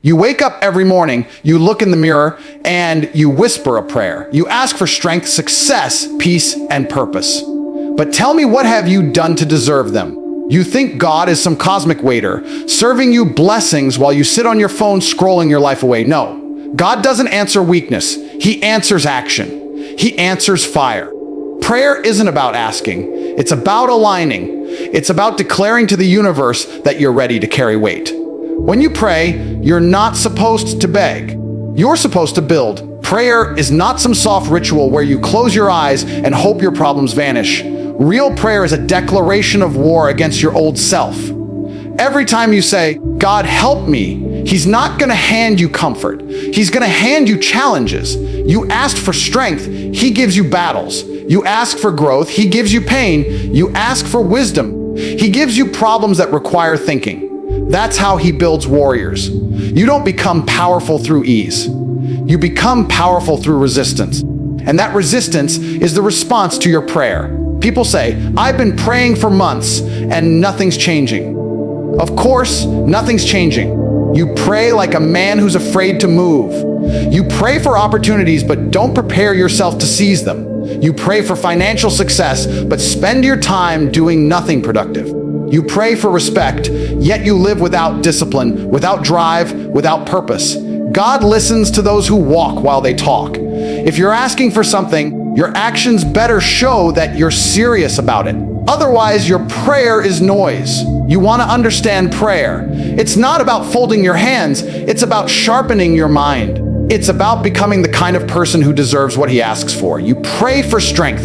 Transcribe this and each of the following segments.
You wake up every morning, you look in the mirror, and you whisper a prayer. You ask for strength, success, peace, and purpose. But tell me, what have you done to deserve them? You think God is some cosmic waiter, serving you blessings while you sit on your phone scrolling your life away. No, God doesn't answer weakness. He answers action. He answers fire. Prayer isn't about asking. It's about aligning. It's about declaring to the universe that you're ready to carry weight. When you pray, you're not supposed to beg. You're supposed to build. Prayer is not some soft ritual where you close your eyes and hope your problems vanish. Real prayer is a declaration of war against your old self. Every time you say, "God, help me," He's not going to hand you comfort. He's going to hand you challenges. You asked for strength, He gives you battles. You ask for growth, He gives you pain. You ask for wisdom, He gives you problems that require thinking. That's how He builds warriors. You don't become powerful through ease. You become powerful through resistance. And that resistance is the response to your prayer. People say, "I've been praying for months and nothing's changing." Of course, nothing's changing. You pray like a man who's afraid to move. You pray for opportunities, but don't prepare yourself to seize them. You pray for financial success, but spend your time doing nothing productive. You pray for respect, yet you live without discipline, without drive, without purpose. God listens to those who walk while they talk. If you're asking for something, your actions better show that you're serious about it. Otherwise, your prayer is noise. You want to understand prayer. It's not about folding your hands. It's about sharpening your mind. It's about becoming the kind of person who deserves what he asks for. You pray for strength,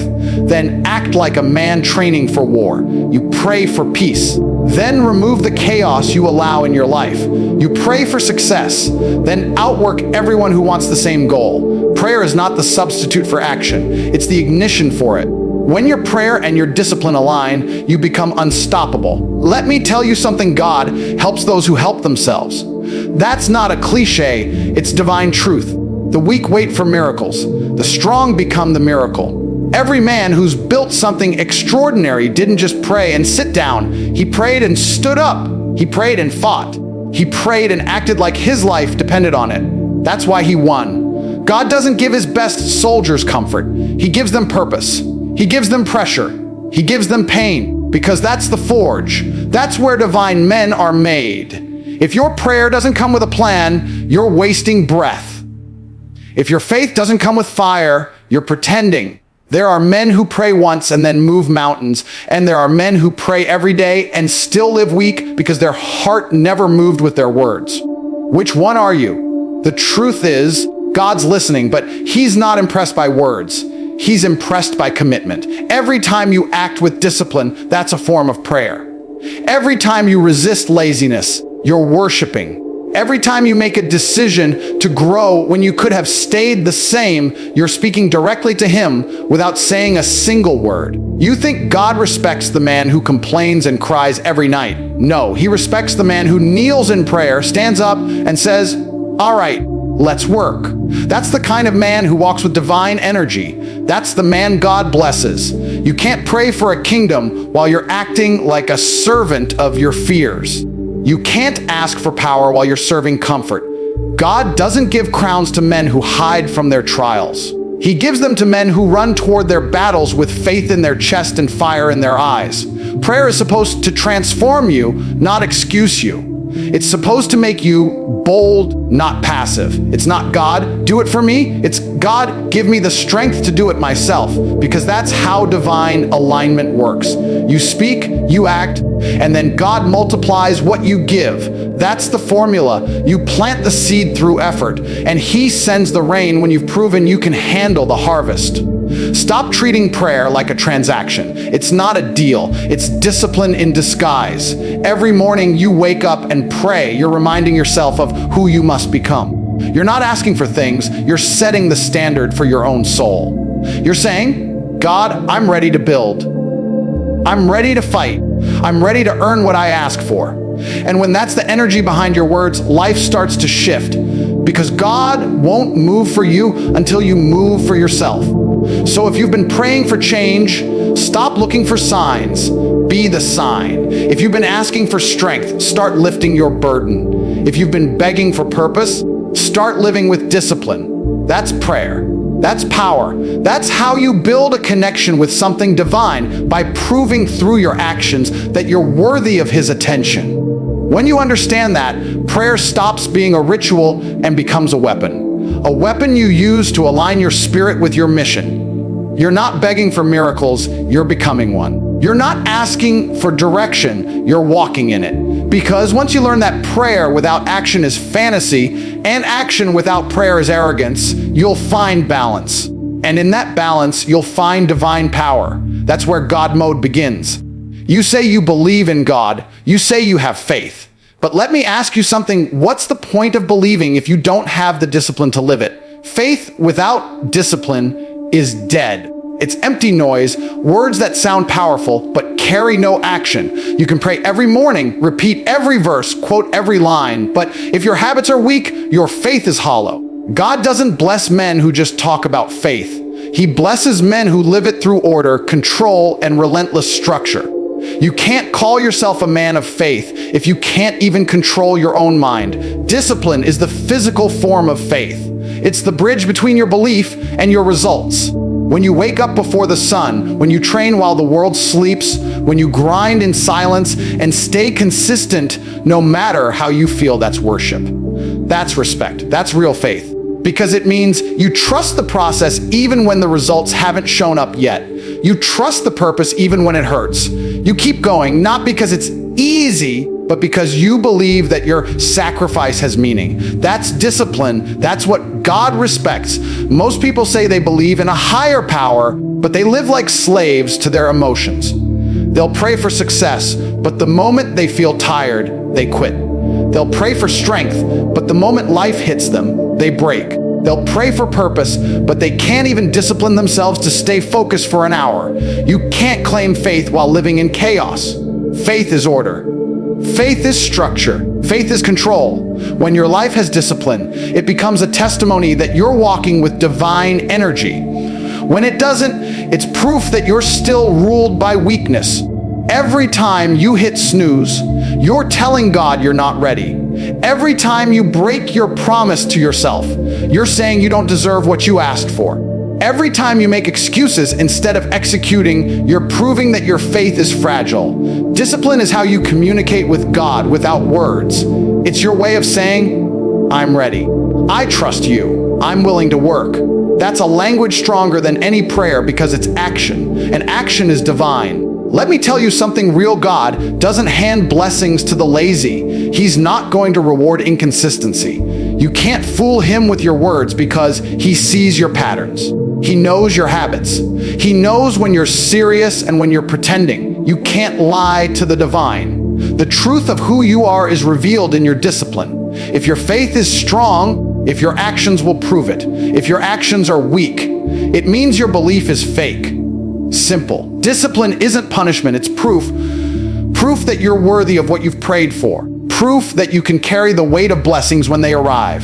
then act like a man training for war. You pray for peace, then remove the chaos you allow in your life. You pray for success, then outwork everyone who wants the same goal. Prayer is not the substitute for action. It's the ignition for it. When your prayer and your discipline align, you become unstoppable. Let me tell you something: God helps those who help themselves. That's not a cliche, it's divine truth. The weak wait for miracles. The strong become the miracle. Every man who's built something extraordinary didn't just pray and sit down. He prayed and stood up. He prayed and fought. He prayed and acted like his life depended on it. That's why he won. God doesn't give his best soldiers comfort. He gives them purpose. He gives them pressure. He gives them pain, because that's the forge. That's where divine men are made. If your prayer doesn't come with a plan, you're wasting breath. If your faith doesn't come with fire, you're pretending. There are men who pray once and then move mountains, and there are men who pray every day and still live weak because their heart never moved with their words. Which one are you? The truth is, God's listening, but He's not impressed by words. He's impressed by commitment. Every time you act with discipline, that's a form of prayer. Every time you resist laziness, you're worshiping. Every time you make a decision to grow when you could have stayed the same, you're speaking directly to Him without saying a single word. You think God respects the man who complains and cries every night. No, He respects the man who kneels in prayer, stands up, and says, "All right, let's work." That's the kind of man who walks with divine energy. That's the man God blesses. You can't pray for a kingdom while you're acting like a servant of your fears. You can't ask for power while you're serving comfort. God doesn't give crowns to men who hide from their trials. He gives them to men who run toward their battles with faith in their chest and fire in their eyes. Prayer is supposed to transform you, not excuse you. It's supposed to make you bold, not passive. It's not "God, do it for me." It's "God, give me the strength to do it myself," because that's how divine alignment works. You speak, you act, and then God multiplies what you give. That's the formula. You plant the seed through effort, and He sends the rain when you've proven you can handle the harvest. Stop treating prayer like a transaction. It's not a deal. It's discipline in disguise. Every morning you wake up and pray. You're reminding yourself of who you must become. You're not asking for things. You're setting the standard for your own soul. You're saying, "God, I'm ready to build. I'm ready to fight. I'm ready to earn what I ask for." And when that's the energy behind your words, life starts to shift, because God won't move for you until you move for yourself. So if you've been praying for change, stop looking for signs. be the sign. If you've been asking for strength, start lifting your burden. If you've been begging for purpose, start living with discipline. That's prayer. That's power. That's how you build a connection with something divine, by proving through your actions that you're worthy of His attention. When you understand that, prayer stops being a ritual and becomes a weapon. A weapon you use to align your spirit with your mission. You're not begging for miracles, you're becoming one. You're not asking for direction, you're walking in it. Because once you learn that prayer without action is fantasy, and action without prayer is arrogance, you'll find balance. And in that balance, you'll find divine power. That's where God mode begins. You say you believe in God, you say you have faith. But let me ask you something, what's the point of believing if you don't have the discipline to live it? Faith without discipline is dead. It's empty noise, words that sound powerful but carry no action. You can pray every morning, repeat every verse, quote every line, but if your habits are weak, your faith is hollow. God doesn't bless men who just talk about faith. He blesses men who live it through order, control, and relentless structure. You can't call yourself a man of faith if you can't even control your own mind. Discipline is the physical form of faith. It's the bridge between your belief and your results. When you wake up before the sun, when you train while the world sleeps, when you grind in silence and stay consistent no matter how you feel, that's worship. That's respect. That's real faith. Because it means you trust the process even when the results haven't shown up yet. You trust the purpose even when it hurts. You keep going, not because it's easy, but because you believe that your sacrifice has meaning. That's discipline. That's what God respects. Most people say they believe in a higher power, but they live like slaves to their emotions. They'll pray for success, but the moment they feel tired, they quit. They'll pray for strength, but the moment life hits them, they break. They'll pray for purpose, but they can't even discipline themselves to stay focused for an hour. You can't claim faith while living in chaos. Faith is order. Faith is structure. Faith is control. When your life has discipline, it becomes a testimony that you're walking with divine energy. When it doesn't, it's proof that you're still ruled by weakness. Every time you hit snooze, you're telling God you're not ready. Every time you break your promise to yourself, you're saying you don't deserve what you asked for. Every time you make excuses instead of executing, you're proving that your faith is fragile. Discipline is how you communicate with God without words. It's your way of saying, I'm ready. I trust you. I'm willing to work. That's a language stronger than any prayer because it's action, and action is divine. Let me tell you something real. God doesn't hand blessings to the lazy. He's not going to reward inconsistency. You can't fool Him with your words because He sees your patterns. He knows your habits. He knows when you're serious and when you're pretending. You can't lie to the divine. The truth of who you are is revealed in your discipline. If your faith is strong, if your actions will prove it. If your actions are weak, it means your belief is fake. Simple. Discipline isn't punishment, it's proof. Proof that you're worthy of what you've prayed for. Proof that you can carry the weight of blessings when they arrive.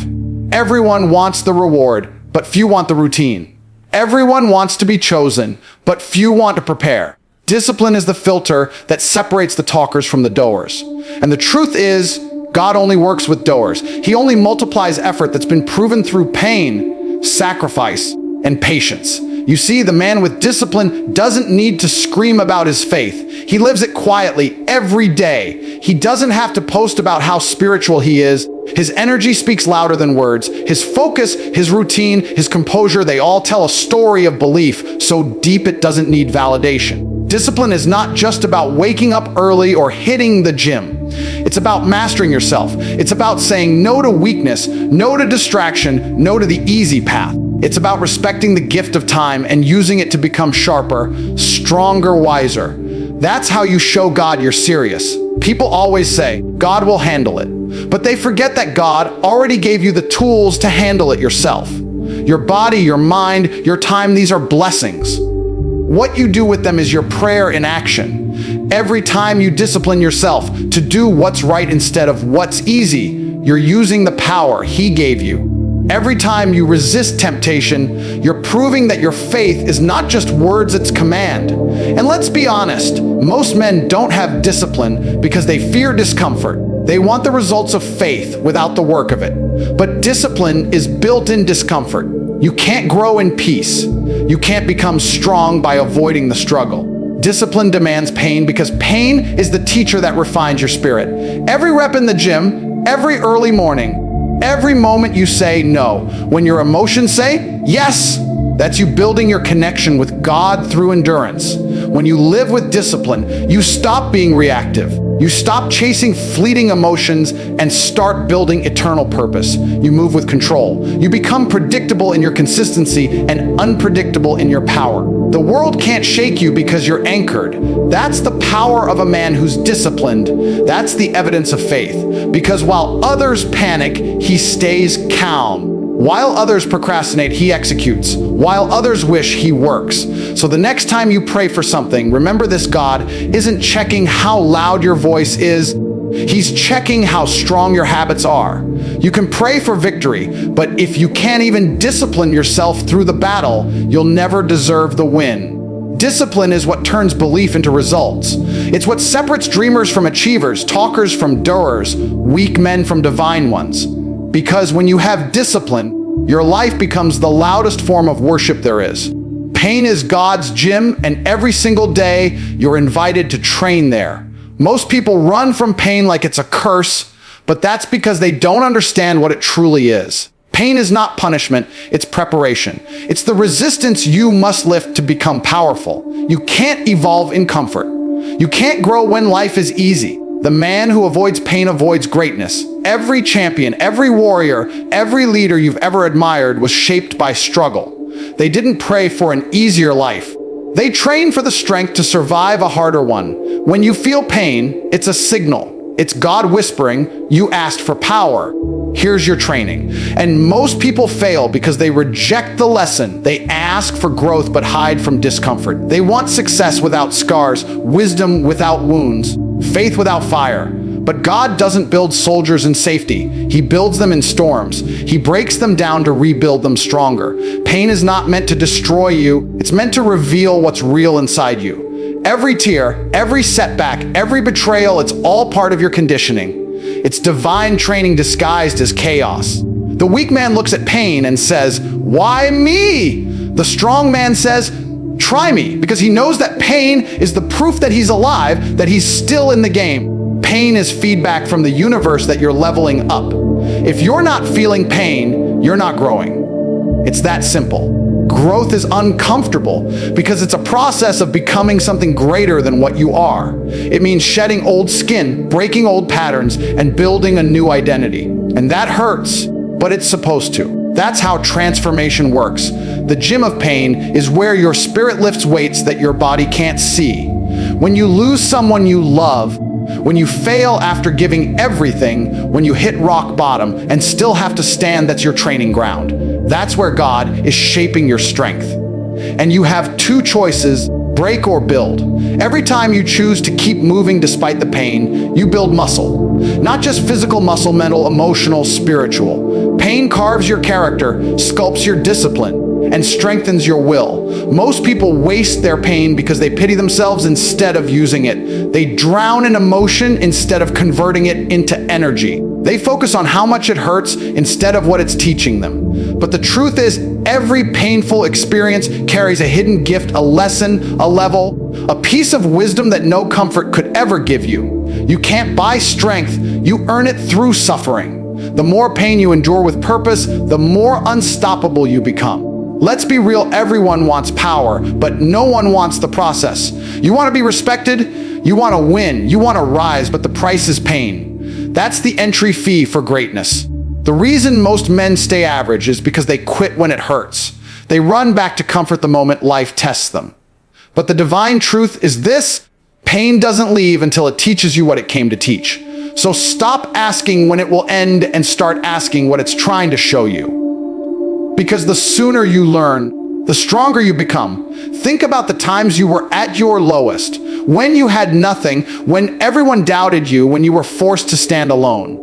Everyone wants the reward, but few want the routine. Everyone wants to be chosen, but few want to prepare. Discipline is the filter that separates the talkers from the doers. And the truth is, God only works with doers. He only multiplies effort that's been proven through pain, sacrifice, and patience. You see, the man with discipline doesn't need to scream about his faith. He lives it quietly every day. He doesn't have to post about how spiritual he is. His energy speaks louder than words. His focus, his routine, his composure, they all tell a story of belief so deep it doesn't need validation. Discipline is not just about waking up early or hitting the gym. It's about mastering yourself. It's about saying no to weakness, no to distraction, no to the easy path. It's about respecting the gift of time and using it to become sharper, stronger, wiser. That's how you show God you're serious. People always say, God will handle it. But they forget that God already gave you the tools to handle it yourself. Your body, your mind, your time, these are blessings. What you do with them is your prayer in action. Every time you discipline yourself to do what's right instead of what's easy, you're using the power He gave you. Every time you resist temptation, you're proving that your faith is not just words, it's command. And let's be honest, most men don't have discipline because they fear discomfort. They want the results of faith without the work of it. But discipline is built in discomfort. You can't grow in peace. You can't become strong by avoiding the struggle. Discipline demands pain because pain is the teacher that refines your spirit. Every rep in the gym, every early morning, every moment you say no, when your emotions say yes, that's you building your connection with God through endurance. When you live with discipline, you stop being reactive. You stop chasing fleeting emotions and start building eternal purpose. You move with control. You become predictable in your consistency and unpredictable in your power. The world can't shake you because you're anchored. That's the power of a man who's disciplined. That's the evidence of faith. Because while others panic, he stays calm. While others procrastinate, he executes. While others wish, he works. So the next time you pray for something, remember this: God isn't checking how loud your voice is. He's checking how strong your habits are. You can pray for victory, but if you can't even discipline yourself through the battle, you'll never deserve the win. Discipline is what turns belief into results. It's what separates dreamers from achievers, talkers from doers, weak men from divine ones. Because when you have discipline, your life becomes the loudest form of worship there is. Pain is God's gym, and every single day you're invited to train there. Most people run from pain like it's a curse, but that's because they don't understand what it truly is. Pain is not punishment, it's preparation. It's the resistance you must lift to become powerful. You can't evolve in comfort. You can't grow when life is easy. The man who avoids pain avoids greatness. Every champion, every warrior, every leader you've ever admired was shaped by struggle. They didn't pray for an easier life. They trained for the strength to survive a harder one. When you feel pain, it's a signal. It's God whispering, you asked for power. Here's your training. And most people fail because they reject the lesson. They ask for growth but hide from discomfort. They want success without scars, wisdom without wounds, faith without fire. But God doesn't build soldiers in safety. He builds them in storms. He breaks them down to rebuild them stronger. Pain is not meant to destroy you. It's meant to reveal what's real inside you. Every tear, every setback, every betrayal, it's all part of your conditioning. It's divine training disguised as chaos. The weak man looks at pain and says, "Why me?" The strong man says, "Try me," because he knows that pain is the proof that he's alive, that he's still in the game. Pain is feedback from the universe that you're leveling up. If you're not feeling pain, you're not growing. It's that simple. Growth is uncomfortable because it's a process of becoming something greater than what you are. It means shedding old skin, breaking old patterns, and building a new identity. And that hurts, but it's supposed to. That's how transformation works. The gym of pain is where your spirit lifts weights that your body can't see. When you lose someone you love, when you fail after giving everything, when you hit rock bottom and still have to stand, that's your training ground. That's where God is shaping your strength. And you have two choices: break or build. Every time you choose to keep moving despite the pain, you build muscle. Not just physical muscle, mental, emotional, spiritual. Pain carves your character, sculpts your discipline, and strengthens your will. Most people waste their pain because they pity themselves instead of using it. They drown in emotion instead of converting it into energy. They focus on how much it hurts instead of what it's teaching them. But the truth is, every painful experience carries a hidden gift, a lesson, a level, a piece of wisdom that no comfort could ever give you. You can't buy strength, you earn it through suffering. The more pain you endure with purpose, the more unstoppable you become. Let's be real, everyone wants power, but no one wants the process. You want to be respected, you want to win, you want to rise, but the price is pain. That's the entry fee for greatness. The reason most men stay average is because they quit when it hurts. They run back to comfort the moment life tests them. But the divine truth is this: pain doesn't leave until it teaches you what it came to teach. So stop asking when it will end and start asking what it's trying to show you. Because the sooner you learn, the stronger you become. Think about the times you were at your lowest, when you had nothing, when everyone doubted you, when you were forced to stand alone.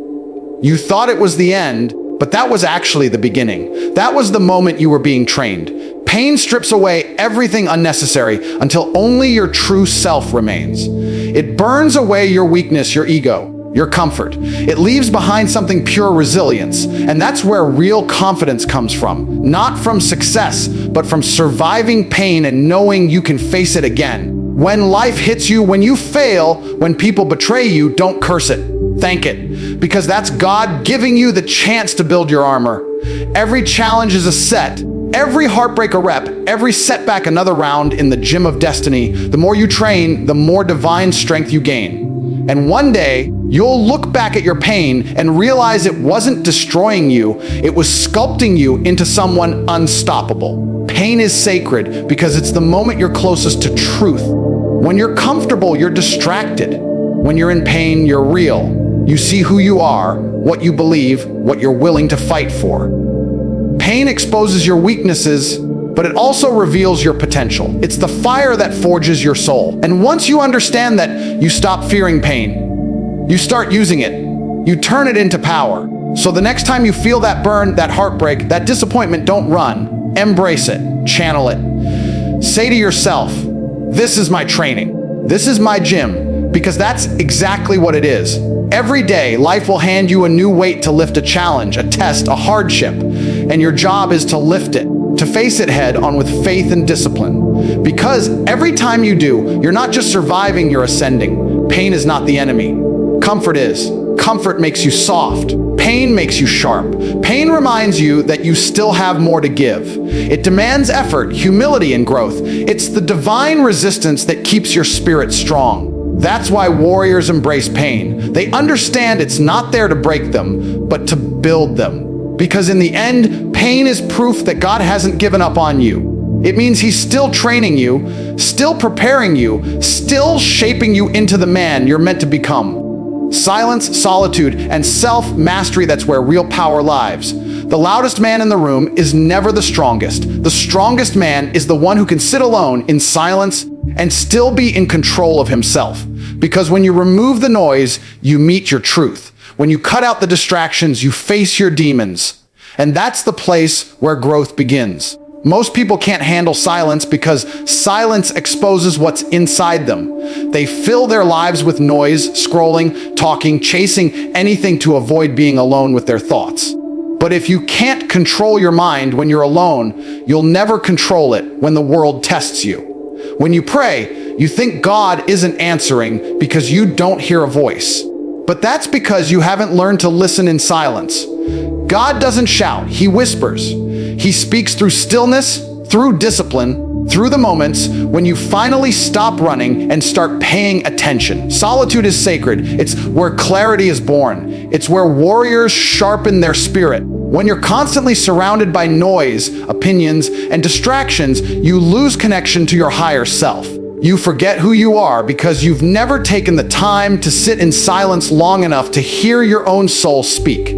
You thought it was the end, But that was actually the beginning. That was the moment you were being trained. Pain strips away everything unnecessary until only your true self remains. It burns away your weakness, your ego, your comfort. It leaves behind something pure resilience. And that's where real confidence comes from. Not from success, but from surviving pain and knowing you can face it again. When life hits you, when you fail, when people betray you, don't curse it. Thank it. Because that's God giving you the chance to build your armor. Every challenge is a set. Every heartbreak a rep, every setback another round in the gym of destiny. The more you train, the more divine strength you gain. And one day, you'll look back at your pain and realize it wasn't destroying you, it was sculpting you into someone unstoppable. Pain is sacred because it's the moment you're closest to truth. When you're comfortable, you're distracted. When you're in pain, you're real. You see who you are, what you believe, what you're willing to fight for. Pain exposes your weaknesses, but it also reveals your potential. It's the fire that forges your soul. And once you understand that, you stop fearing pain. You start using it. You turn it into power. So the next time you feel that burn, that heartbreak, that disappointment, don't run. Embrace it. Channel it. Say to yourself, this is my training. This is my gym. Because that's exactly what it is. Every day, life will hand you a new weight to lift, a challenge, a test, a hardship. And your job is to lift it, to face it head on with faith and discipline. Because every time you do, you're not just surviving, you're ascending. Pain is not the enemy. Comfort is. Comfort makes you soft. Pain makes you sharp. Pain reminds you that you still have more to give. It demands effort, humility, and growth. It's the divine resistance that keeps your spirit strong. That's why warriors embrace pain. They understand it's not there to break them, but to build them. Because in the end, pain is proof that God hasn't given up on you. It means He's still training you, still preparing you, still shaping you into the man you're meant to become. Silence, solitude, and self-mastery, that's where real power lies. The loudest man in the room is never the strongest. The strongest man is the one who can sit alone in silence and still be in control of himself. Because when you remove the noise, you meet your truth. When you cut out the distractions, you face your demons. And that's the place where growth begins. Most people can't handle silence because silence exposes what's inside them. They fill their lives with noise, scrolling, talking, chasing anything to avoid being alone with their thoughts. But if you can't control your mind when you're alone, you'll never control it when the world tests you. When you pray, you think God isn't answering because you don't hear a voice. But that's because you haven't learned to listen in silence. God doesn't shout, He whispers. He speaks through stillness, through discipline, through the moments when you finally stop running and start paying attention. Solitude is sacred. It's where clarity is born. It's where warriors sharpen their spirit. When you're constantly surrounded by noise, opinions, and distractions, you lose connection to your higher self. You forget who you are because you've never taken the time to sit in silence long enough to hear your own soul speak.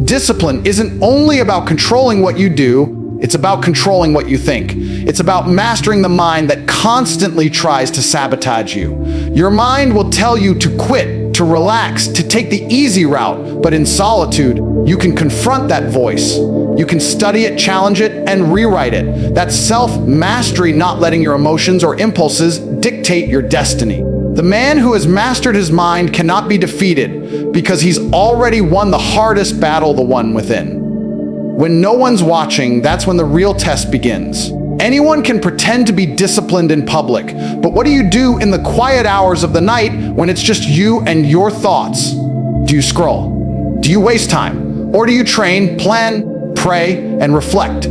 Discipline isn't only about controlling what you do, it's about controlling what you think. It's about mastering the mind that constantly tries to sabotage you. Your mind will tell you to quit, to relax, to take the easy route, but in solitude, you can confront that voice. You can study it, challenge it, and rewrite it. That's self-mastery, not letting your emotions or impulses dictate your destiny. The man who has mastered his mind cannot be defeated because he's already won the hardest battle, the one within. When no one's watching, that's when the real test begins. Anyone can pretend to be disciplined in public, but what do you do in the quiet hours of the night when it's just you and your thoughts? Do you scroll? Do you waste time? Or do you train, plan, pray, and reflect?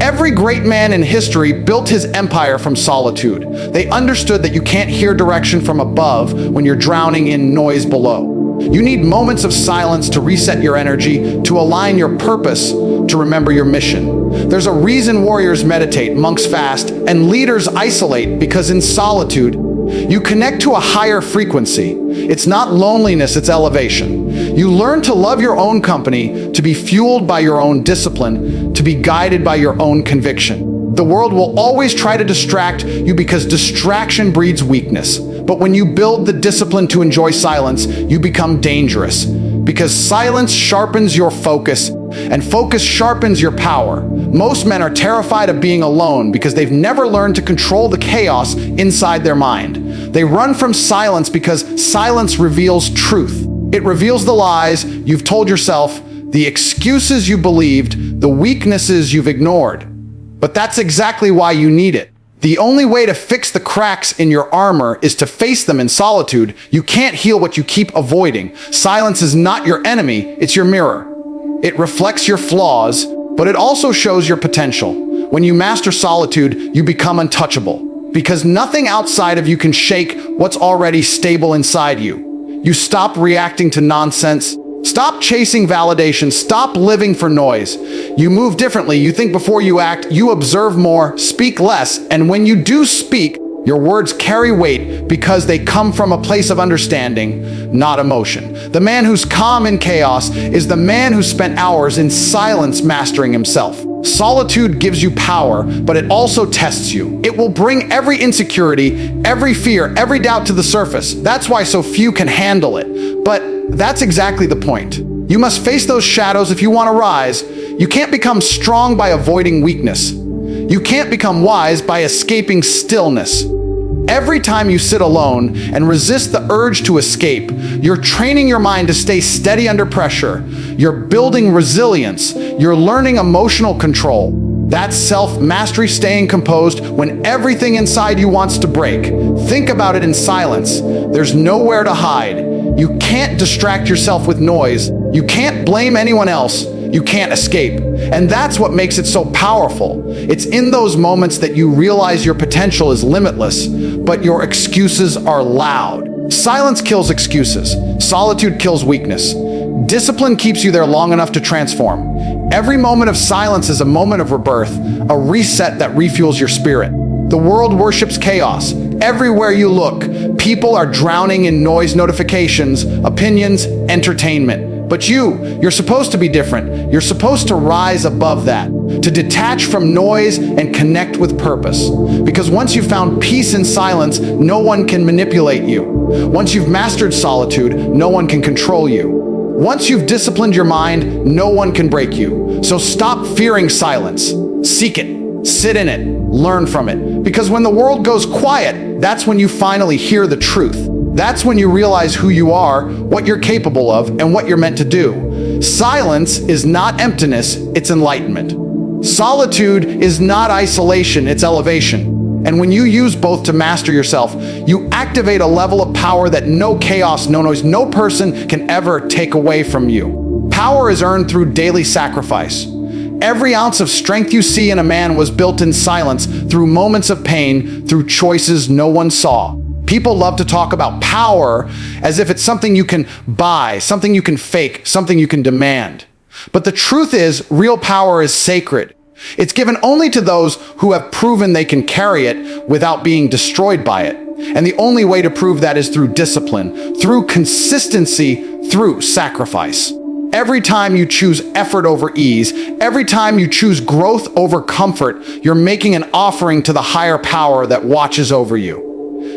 Every great man in history built his empire from solitude. They understood that you can't hear direction from above when you're drowning in noise below. You need moments of silence to reset your energy, to align your purpose, to remember your mission. There's a reason warriors meditate, monks fast, and leaders isolate, because in solitude, you connect to a higher frequency. It's not loneliness, it's elevation. You learn to love your own company, to be fueled by your own discipline, to be guided by your own conviction. The world will always try to distract you because distraction breeds weakness. But when you build the discipline to enjoy silence, you become dangerous. Because silence sharpens your focus, And focus sharpens your power. Most men are terrified of being alone because they've never learned to control the chaos inside their mind. They run from silence because silence reveals truth. It reveals the lies you've told yourself, the excuses you believed, the weaknesses you've ignored. But that's exactly why you need it. The only way to fix the cracks in your armor is to face them in solitude. You can't heal what you keep avoiding. Silence is not your enemy, it's your mirror. It reflects your flaws, but it also shows your potential. When you master solitude, you become untouchable, because nothing outside of you can shake what's already stable inside you. You stop reacting to nonsense. Stop chasing validation. Stop living for noise. You move differently. You think before you act. You observe more, speak less. And when you do speak, your words carry weight because they come from a place of understanding, not emotion. The man who's calm in chaos is the man who spent hours in silence mastering himself. Solitude gives you power, but it also tests you. It will bring every insecurity, every fear, every doubt to the surface. That's why so few can handle it. But that's exactly the point. You must face those shadows if you want to rise. You can't become strong by avoiding weakness. You can't become wise by escaping stillness. Every time you sit alone and resist the urge to escape, you're training your mind to stay steady under pressure. You're building resilience. You're learning emotional control. That's self-mastery, staying composed when everything inside you wants to break. Think about it in silence. There's nowhere to hide. You can't distract yourself with noise. You can't blame anyone else. You can't escape. And that's what makes it so powerful. It's in those moments that you realize your potential is limitless, but your excuses are loud. Silence kills excuses. Solitude kills weakness. Discipline keeps you there long enough to transform. Every moment of silence is a moment of rebirth, a reset that refuels your spirit. The world worships chaos. Everywhere you look, people are drowning in noise, notifications, opinions, entertainment. But you're supposed to be different. You're supposed to rise above that, to detach from noise and connect with purpose. Because once you've found peace in silence, no one can manipulate you. Once you've mastered solitude, no one can control you. Once you've disciplined your mind, no one can break you. So stop fearing silence. Seek it, sit in it, learn from it. Because when the world goes quiet, that's when you finally hear the truth. That's when you realize who you are, what you're capable of, and what you're meant to do. Silence is not emptiness, it's enlightenment. Solitude is not isolation, it's elevation. And when you use both to master yourself, you activate a level of power that no chaos, no noise, no person can ever take away from you. Power is earned through daily sacrifice. Every ounce of strength you see in a man was built in silence, through moments of pain, through choices no one saw. People love to talk about power as if it's something you can buy, something you can fake, something you can demand. But the truth is, real power is sacred. It's given only to those who have proven they can carry it without being destroyed by it. And the only way to prove that is through discipline, through consistency, through sacrifice. Every time you choose effort over ease, every time you choose growth over comfort, you're making an offering to the higher power that watches over you.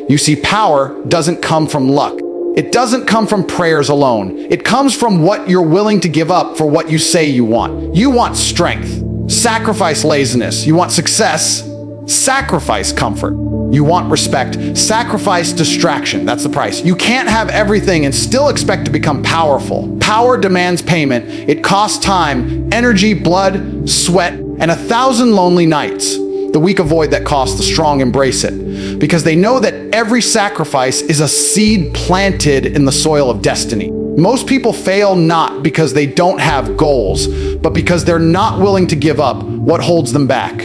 You see, power doesn't come from luck. It doesn't come from prayers alone. It comes from what you're willing to give up for what you say you want. You want strength. Sacrifice laziness. You want success. Sacrifice comfort. You want respect. Sacrifice distraction. That's the price. You can't have everything and still expect to become powerful. Power demands payment. It costs time, energy, blood, sweat, and 1,000 lonely nights. The weak avoid that cost, the strong embrace it, because they know that every sacrifice is a seed planted in the soil of destiny. Most people fail not because they don't have goals, but because they're not willing to give up what holds them back.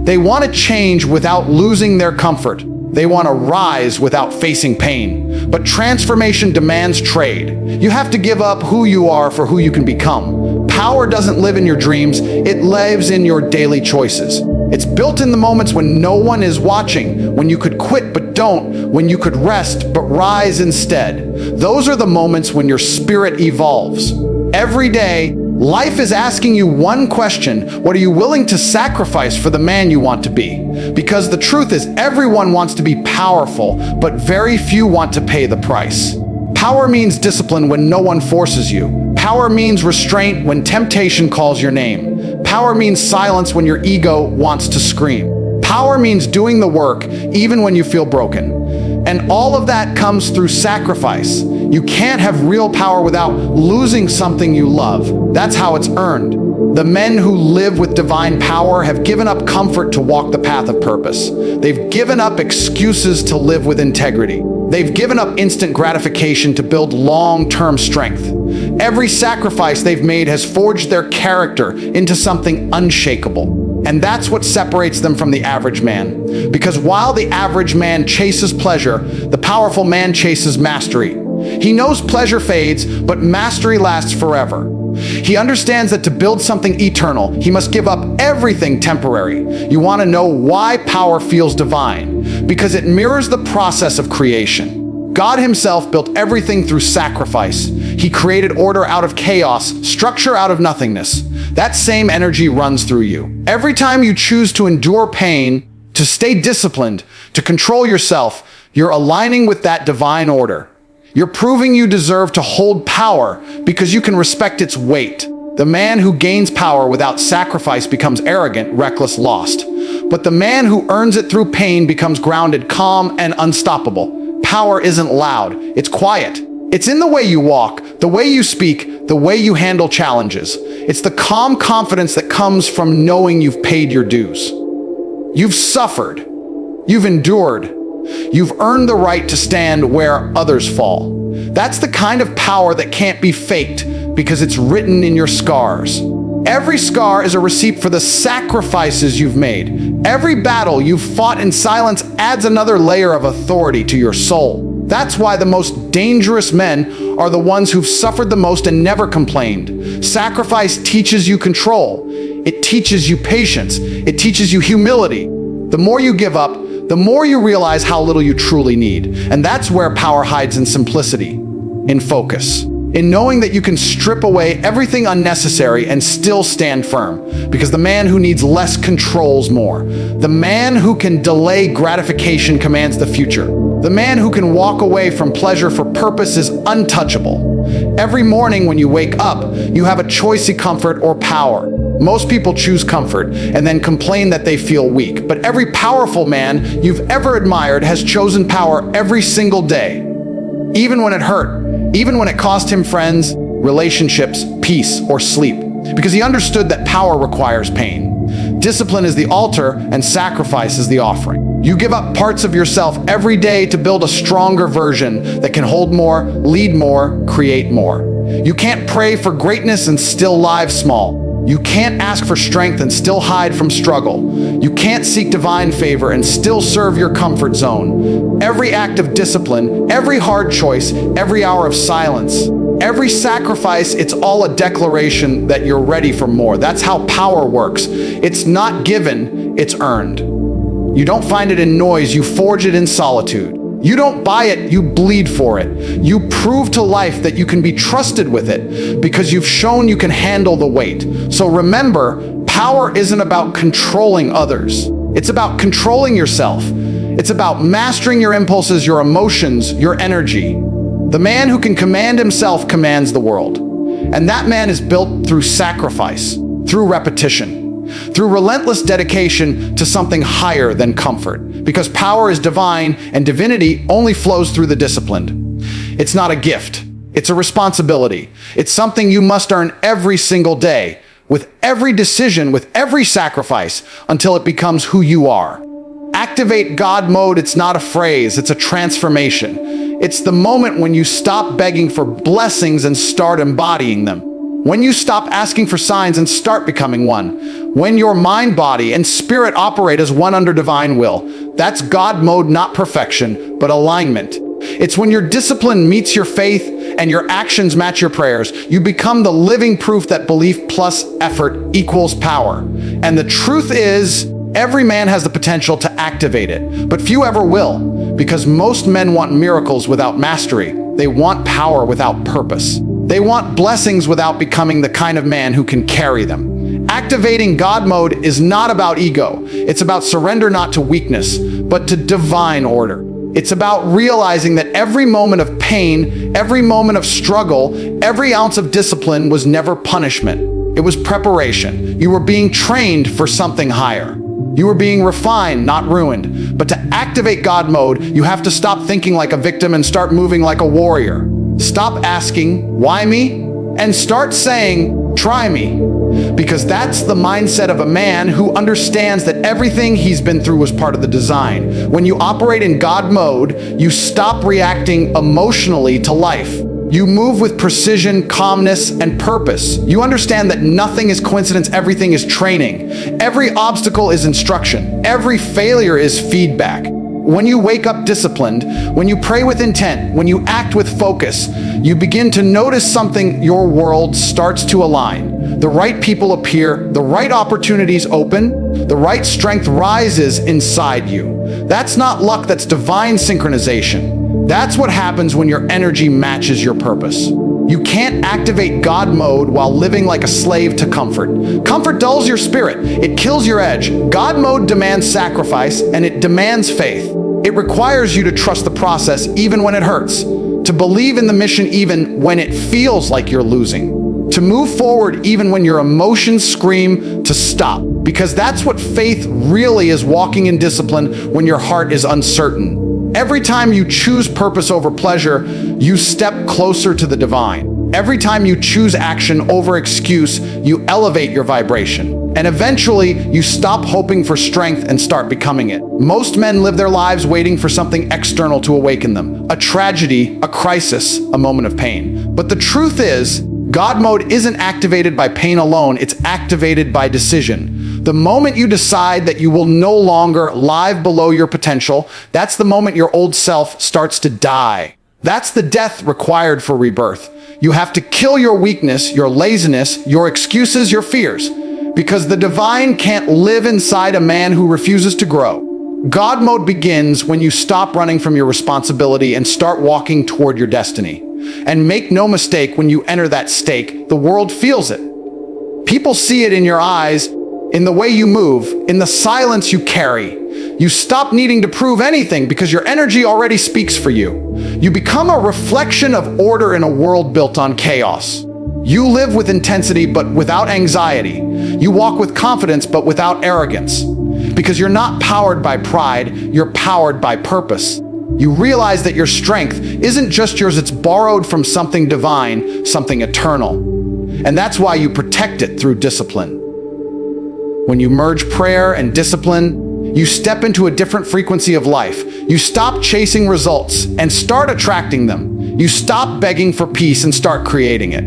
They want to change without losing their comfort. They want to rise without facing pain. But transformation demands trade. You have to give up who you are for who you can become. Power doesn't live in your dreams, it lives in your daily choices. It's built in the moments when no one is watching, when you could quit but don't, when you could rest but rise instead. Those are the moments when your spirit evolves. Every day, life is asking you one question: what are you willing to sacrifice for the man you want to be? Because the truth is, everyone wants to be powerful, but very few want to pay the price. Power means discipline when no one forces you. Power means restraint when temptation calls your name. Power means silence when your ego wants to scream. Power means doing the work even when you feel broken. And all of that comes through sacrifice. You can't have real power without losing something you love. That's how it's earned. The men who live with divine power have given up comfort to walk the path of purpose. They've given up excuses to live with integrity. They've given up instant gratification to build long-term strength. Every sacrifice they've made has forged their character into something unshakable. And that's what separates them from the average man. Because while the average man chases pleasure, the powerful man chases mastery. He knows pleasure fades, but mastery lasts forever. He understands that to build something eternal, he must give up everything temporary. You want to know why power feels divine? Because it mirrors the process of creation. God himself built everything through sacrifice. He created order out of chaos, structure out of nothingness. That same energy runs through you. Every time you choose to endure pain, to stay disciplined, to control yourself, you're aligning with that divine order. You're proving you deserve to hold power because you can respect its weight. The man who gains power without sacrifice becomes arrogant, reckless, lost. But the man who earns it through pain becomes grounded, calm, and unstoppable. Power isn't loud, it's quiet. It's in the way you walk, the way you speak, the way you handle challenges. It's the calm confidence that comes from knowing you've paid your dues. You've suffered. You've endured. You've earned the right to stand where others fall. That's the kind of power that can't be faked because it's written in your scars. Every scar is a receipt for the sacrifices you've made. Every battle you've fought in silence adds another layer of authority to your soul. That's why the most dangerous men are the ones who've suffered the most and never complained. Sacrifice teaches you control. It teaches you patience. It teaches you humility. The more you give up, the more you realize how little you truly need. And that's where power hides in simplicity, in focus, in knowing that you can strip away everything unnecessary and still stand firm. Because the man who needs less controls more. The man who can delay gratification commands the future. The man who can walk away from pleasure for purpose is untouchable. Every morning when you wake up, you have a choice of comfort or power. Most people choose comfort and then complain that they feel weak. But every powerful man you've ever admired has chosen power every single day. Even when it hurt, even when it cost him friends, relationships, peace, or sleep. Because he understood that power requires pain. Discipline is the altar and sacrifice is the offering. You give up parts of yourself every day to build a stronger version that can hold more, lead more, create more. You can't pray for greatness and still live small. You can't ask for strength and still hide from struggle. You can't seek divine favor and still serve your comfort zone. Every act of discipline, every hard choice, every hour of silence, every sacrifice, it's all a declaration that you're ready for more. That's how power works. It's not given, it's earned. You don't find it in noise, you forge it in solitude. You don't buy it, you bleed for it. You prove to life that you can be trusted with it because you've shown you can handle the weight. So remember, power isn't about controlling others. It's about controlling yourself. It's about mastering your impulses, your emotions, your energy. The man who can command himself commands the world. And that man is built through sacrifice, through repetition, through relentless dedication to something higher than comfort. Because power is divine and divinity only flows through the disciplined. It's not a gift. It's a responsibility. It's something you must earn every single day, with every decision, with every sacrifice, until it becomes who you are. Activate God mode, it's not a phrase, it's a transformation. It's the moment when you stop begging for blessings and start embodying them. When you stop asking for signs and start becoming one. When your mind, body, and spirit operate as one under divine will. That's God mode, not perfection, but alignment. It's when your discipline meets your faith and your actions match your prayers. You become the living proof that belief plus effort equals power. And the truth is, every man has the potential to activate it, but few ever will, because most men want miracles without mastery. They want power without purpose. They want blessings without becoming the kind of man who can carry them. Activating God mode is not about ego. It's about surrender not to weakness, but to divine order. It's about realizing that every moment of pain, every moment of struggle, every ounce of discipline was never punishment. It was preparation. You were being trained for something higher. You were being refined, not ruined. But to activate God mode, you have to stop thinking like a victim and start moving like a warrior. Stop asking, why me? And start saying, try me. Because that's the mindset of a man who understands that everything he's been through was part of the design. When you operate in God mode, you stop reacting emotionally to life. You move with precision, calmness, and purpose. You understand that nothing is coincidence, everything is training. Every obstacle is instruction. Every failure is feedback. When you wake up disciplined, when you pray with intent, when you act with focus, you begin to notice something. Your world starts to align. The right people appear, the right opportunities open, the right strength rises inside you. That's not luck, that's divine synchronization. That's what happens when your energy matches your purpose. You can't activate God mode while living like a slave to comfort. Comfort dulls your spirit. It kills your edge. God mode demands sacrifice, and it demands faith. It requires you to trust the process even when it hurts, to believe in the mission even when it feels like you're losing, to move forward even when your emotions scream to stop. Because that's what faith really is, walking in discipline when your heart is uncertain. Every time you choose purpose over pleasure, you step closer to the divine. Every time you choose action over excuse, you elevate your vibration. And eventually, you stop hoping for strength and start becoming it. Most men live their lives waiting for something external to awaken them. A tragedy, a crisis, a moment of pain. But the truth is, God mode isn't activated by pain alone, it's activated by decision. The moment you decide that you will no longer live below your potential, that's the moment your old self starts to die. That's the death required for rebirth. You have to kill your weakness, your laziness, your excuses, your fears. Because the divine can't live inside a man who refuses to grow. God mode begins when you stop running from your responsibility and start walking toward your destiny. And make no mistake, when you enter that stake, the world feels it. People see it in your eyes, in the way you move, in the silence you carry. You stop needing to prove anything because your energy already speaks for you. You become a reflection of order in a world built on chaos. You live with intensity but without anxiety. You walk with confidence but without arrogance. Because you're not powered by pride, you're powered by purpose. You realize that your strength isn't just yours, it's borrowed from something divine, something eternal. And that's why you protect it through discipline. When you merge prayer and discipline, you step into a different frequency of life. You stop chasing results and start attracting them. You stop begging for peace and start creating it.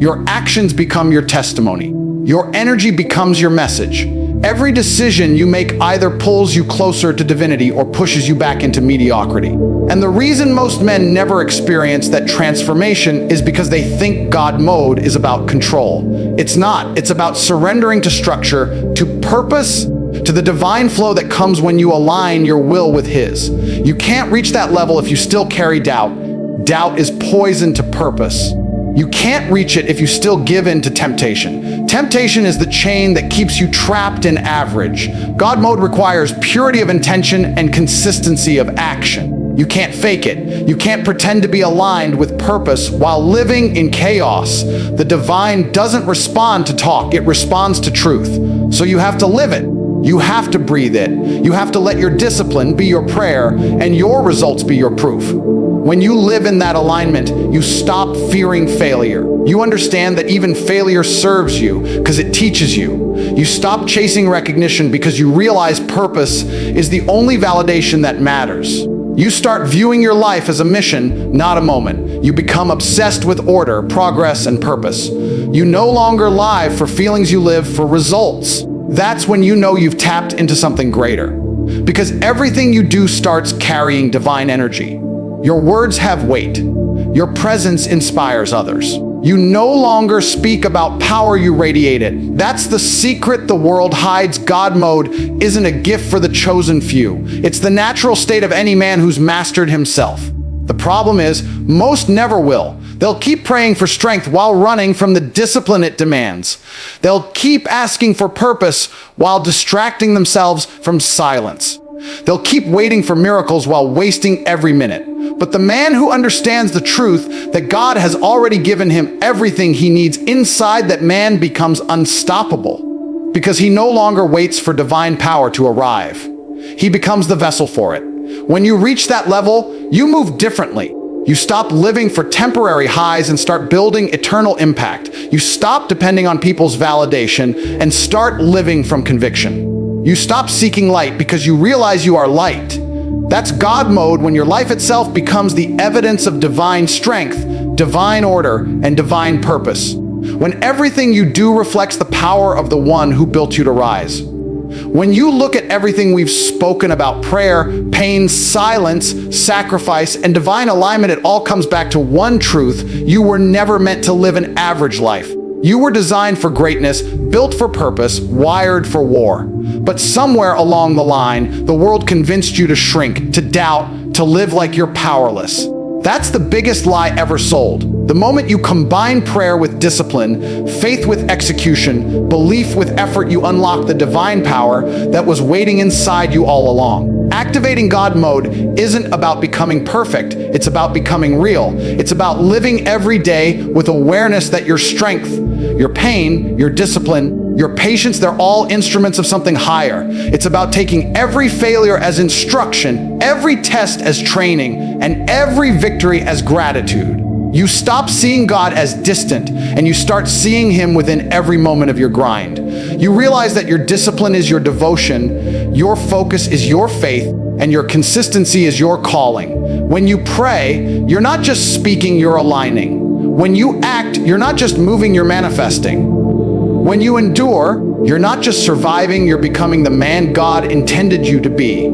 Your actions become your testimony. Your energy becomes your message. Every decision you make either pulls you closer to divinity or pushes you back into mediocrity. And the reason most men never experience that transformation is because they think God mode is about control. It's not. It's about surrendering to structure, to purpose, to the divine flow that comes when you align your will with His. You can't reach that level if you still carry doubt. Doubt is poison to purpose. You can't reach it if you still give in to temptation. Temptation is the chain that keeps you trapped in average. God mode requires purity of intention and consistency of action. You can't fake it. You can't pretend to be aligned with purpose while living in chaos. The divine doesn't respond to talk, it responds to truth. So you have to live it. You have to breathe it. You have to let your discipline be your prayer and your results be your proof. When you live in that alignment, you stop fearing failure. You understand that even failure serves you because it teaches you. You stop chasing recognition because you realize purpose is the only validation that matters. You start viewing your life as a mission, not a moment. You become obsessed with order, progress, and purpose. You no longer live for feelings, you live for results. That's when you know you've tapped into something greater. Because everything you do starts carrying divine energy. Your words have weight. Your presence inspires others. You no longer speak about power, you radiate it. That's the secret the world hides. God mode isn't a gift for the chosen few. It's the natural state of any man who's mastered himself. The problem is, most never will. They'll keep praying for strength while running from the discipline it demands. They'll keep asking for purpose while distracting themselves from silence. They'll keep waiting for miracles while wasting every minute. But the man who understands the truth that God has already given him everything he needs inside that man becomes unstoppable, because he no longer waits for divine power to arrive. He becomes the vessel for it. When you reach that level, you move differently. You stop living for temporary highs and start building eternal impact. You stop depending on people's validation and start living from conviction. You stop seeking light because you realize you are light. That's God mode, when your life itself becomes the evidence of divine strength, divine order, and divine purpose. When everything you do reflects the power of the one who built you to rise. When you look at everything we've spoken about, prayer, pain, silence, sacrifice, and divine alignment, it all comes back to one truth: you were never meant to live an average life. You were designed for greatness, built for purpose, wired for war. But somewhere along the line, the world convinced you to shrink, to doubt, to live like you're powerless. That's the biggest lie ever sold. The moment you combine prayer with discipline, faith with execution, belief with effort, you unlock the divine power that was waiting inside you all along. Activating God mode isn't about becoming perfect. It's about becoming real. It's about living every day with awareness that your strength, your pain, your discipline, your patience, they're all instruments of something higher. It's about taking every failure as instruction, every test as training, and every victory as gratitude. You stop seeing God as distant, and you start seeing him within every moment of your grind. You realize that your discipline is your devotion, your focus is your faith, and your consistency is your calling. When you pray, you're not just speaking, you're aligning. When you act, you're not just moving, you're manifesting. When you endure, you're not just surviving, you're becoming the man God intended you to be.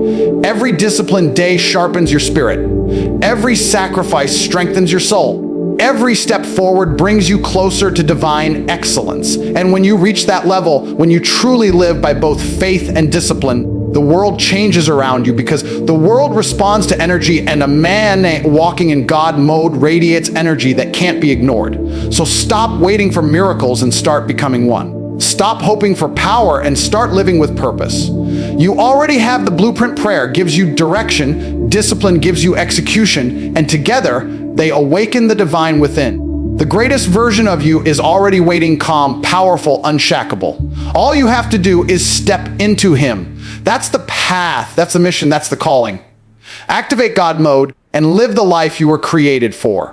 Every disciplined day sharpens your spirit. Every sacrifice strengthens your soul. Every step forward brings you closer to divine excellence. And when you reach that level, when you truly live by both faith and discipline, the world changes around you, because the world responds to energy, and a man walking in God mode radiates energy that can't be ignored. So stop waiting for miracles and start becoming one. Stop hoping for power and start living with purpose. You already have the blueprint. Prayer gives you direction, discipline gives you execution, and together they awaken the divine within. The greatest version of you is already waiting, calm, powerful, unshakeable. All you have to do is step into him. That's the path, that's the mission, that's the calling. Activate God mode and live the life you were created for.